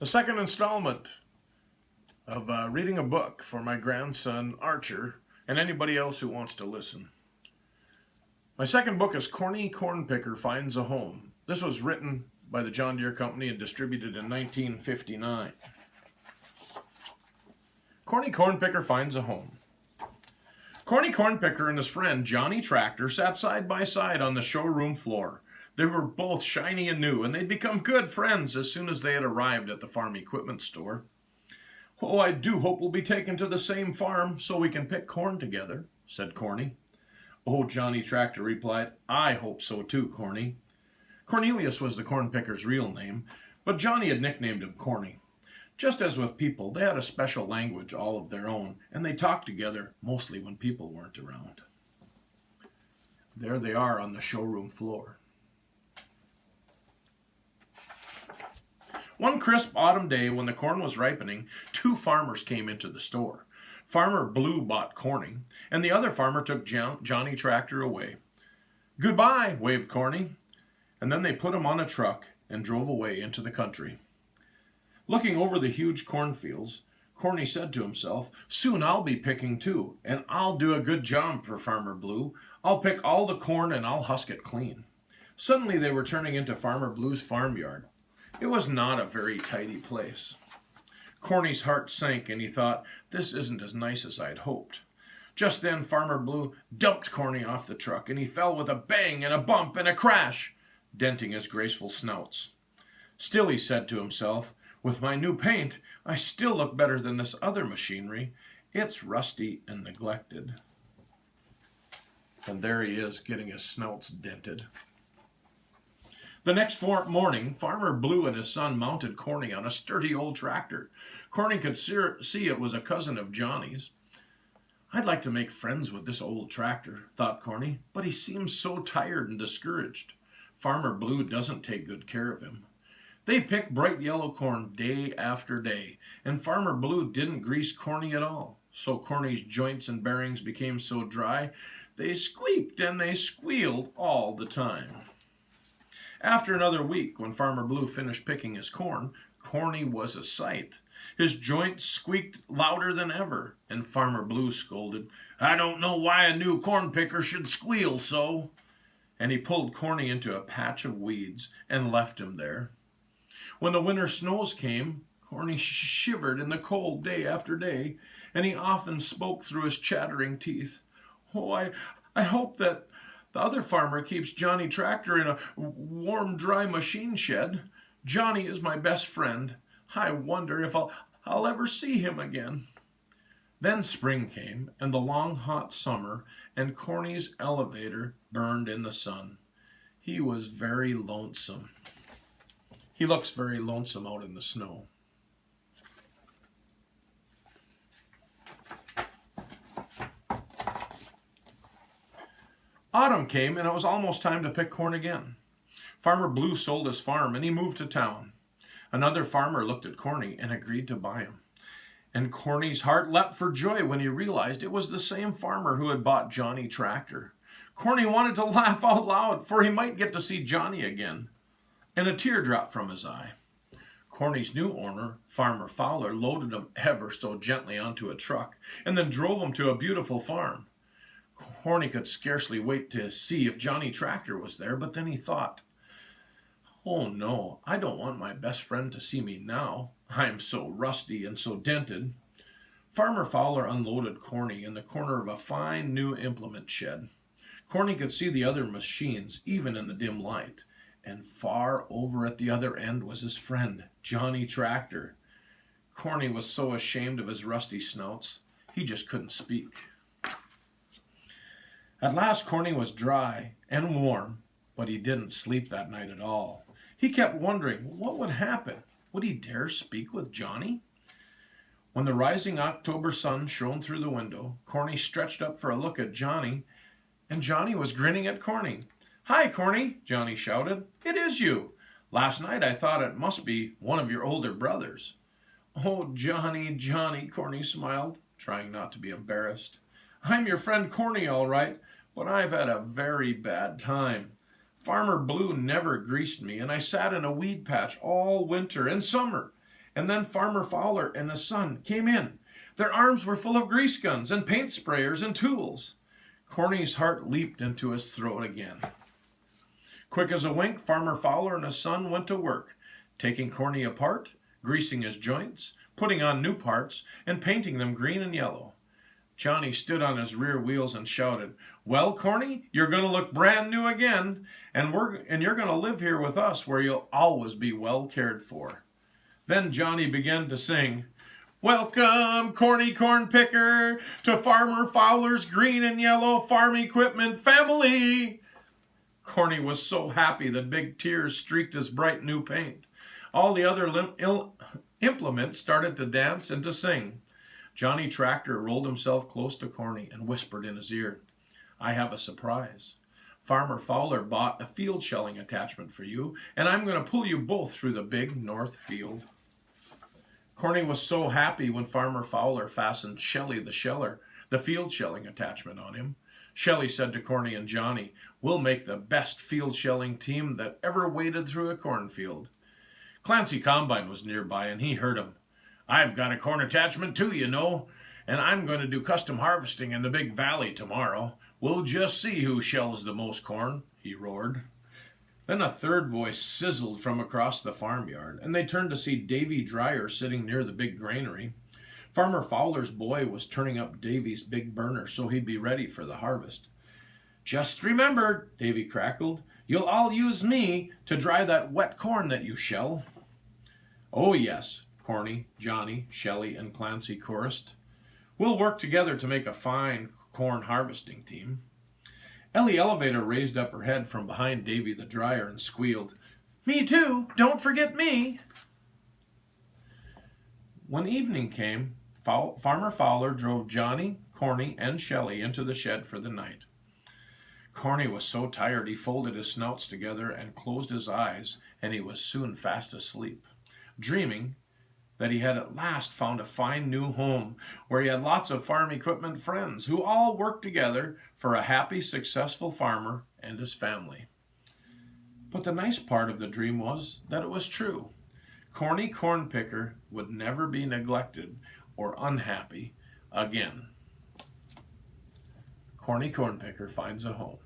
The second installment of reading a book for my grandson Archer and anybody else who wants to listen. My second book is Corny Cornpicker Finds a Home. This was written by the John Deere Company and distributed in 1959. Corny Cornpicker Finds a Home. Corny Cornpicker and his friend Johnny Tractor sat side by side on the showroom floor. They were both shiny and new, and they'd become good friends as soon as they had arrived at the farm equipment store. "Oh, I do hope we'll be taken to the same farm so we can pick corn together," said Corny. "Oh," Johnny Tractor replied, "I hope so too, Corny." Cornelius was the corn picker's real name, but Johnny had nicknamed him Corny. Just as with people, they had a special language all of their own, and they talked together mostly when people weren't around. There they are on the showroom floor. One crisp autumn day when the corn was ripening, two farmers came into the store. Farmer Blue bought Corny, and the other farmer took Johnny Tractor away. "Goodbye," waved Corny, and then they put him on a truck and drove away into the country. Looking over the huge cornfields, Corny said to himself, "Soon I'll be picking too, and I'll do a good job for Farmer Blue. I'll pick all the corn and I'll husk it clean." Suddenly they were turning into Farmer Blue's farmyard. It was not a very tidy place. Corny's heart sank and he thought, "This isn't as nice as I'd hoped." Just then Farmer Blue dumped Corny off the truck and he fell with a bang and a bump and a crash, denting his graceful snouts. Still, he said to himself, "With my new paint, I still look better than this other machinery. It's rusty and neglected." And there he is, getting his snouts dented. The next morning, Farmer Blue and his son mounted Corny on a sturdy old tractor. Corny could see it was a cousin of Johnny's. "I'd like to make friends with this old tractor," thought Corny, "but he seems so tired and discouraged. Farmer Blue doesn't take good care of him." They picked bright yellow corn day after day, and Farmer Blue didn't grease Corny at all. So Corny's joints and bearings became so dry, they squeaked and they squealed all the time. After another week, when Farmer Blue finished picking his corn, Corny was a sight. His joints squeaked louder than ever, and Farmer Blue scolded, "I don't know why a new corn picker should squeal so." And he pulled Corny into a patch of weeds and left him there. When the winter snows came, Corny shivered in the cold day after day, and he often spoke through his chattering teeth. "Oh, I hope that the other farmer keeps Johnny Tractor in a warm, dry machine shed. Johnny is my best friend. I wonder if I'll ever see him again." Then spring came, and the long, hot summer, and Corny's elevator burned in the sun. He was very lonesome. He looks very lonesome out in the snow. Autumn came, and it was almost time to pick corn again. Farmer Blue sold his farm, and he moved to town. Another farmer looked at Corny and agreed to buy him. And Corny's heart leapt for joy when he realized it was the same farmer who had bought Johnny Tractor. Corny wanted to laugh out loud, for he might get to see Johnny again. And a tear dropped from his eye. Corny's new owner, Farmer Fowler, loaded him ever so gently onto a truck and then drove him to a beautiful farm. Corny could scarcely wait to see if Johnny Tractor was there, but then he thought, "Oh no, I don't want my best friend to see me now. I am so rusty and so dented." Farmer Fowler unloaded Corny in the corner of a fine new implement shed. Corny could see the other machines, even in the dim light, and far over at the other end was his friend, Johnny Tractor. Corny was so ashamed of his rusty snouts, he just couldn't speak. At last Corny was dry and warm, but he didn't sleep that night at all. He kept wondering what would happen. Would he dare speak with Johnny? When the rising October sun shone through the window, Corny stretched up for a look at Johnny, and Johnny was grinning at Corny. "Hi, Corny," Johnny shouted. "It is you. Last night I thought it must be one of your older brothers." "Oh, Johnny, Johnny," Corny smiled, trying not to be embarrassed. "I'm your friend Corny, all right, but I've had a very bad time. Farmer Blue never greased me, and I sat in a weed patch all winter and summer, And then Farmer Fowler and his son came in. Their arms were full of grease guns and paint sprayers and tools. Corny's heart leaped into his throat again. Quick as a wink, Farmer Fowler and his son went to work, taking Corny apart, greasing his joints, putting on new parts, and painting them green and yellow. Johnny stood on his rear wheels and shouted, "Well, Corny, you're going to look brand new again, and you're going to live here with us where you'll always be well cared for." Then Johnny began to sing, "Welcome, Corny Cornpicker, to Farmer Fowler's green and yellow farm equipment family." Corny was so happy that big tears streaked his bright new paint. All the other implements started to dance and to sing. Johnny Tractor rolled himself close to Corny and whispered in his ear, "I have a surprise. Farmer Fowler bought a field shelling attachment for you, and I'm going to pull you both through the big north field." Corny was so happy when Farmer Fowler fastened Shelly the sheller, the field shelling attachment, on him. Shelly said to Corny and Johnny, "We'll make the best field shelling team that ever waded through a cornfield." Clancy Combine was nearby, and he heard him. "I've got a corn attachment too, you know, and I'm going to do custom harvesting in the big valley tomorrow. We'll just see who shells the most corn," he roared. Then a third voice sizzled from across the farmyard, and they turned to see Davy Dryer sitting near the big granary. Farmer Fowler's boy was turning up Davy's big burner so he'd be ready for the harvest. "Just remember," Davy crackled, "you'll all use me to dry that wet corn that you shell." "Oh yes," Corny, Johnny, Shelly, and Clancy chorused. "We'll work together to make a fine corn harvesting team." Ellie Elevator raised up her head from behind Davy the Dryer and squealed, "Me too, don't forget me." When evening came, Farmer Fowler drove Johnny, Corny, and Shelly into the shed for the night. Corny was so tired he folded his snouts together and closed his eyes, and he was soon fast asleep, dreaming that he had at last found a fine new home where he had lots of farm equipment friends who all worked together for a happy, successful farmer and his family. But the nice part of the dream was that it was true. Corny Cornpicker would never be neglected or unhappy again. Corny Cornpicker finds a home.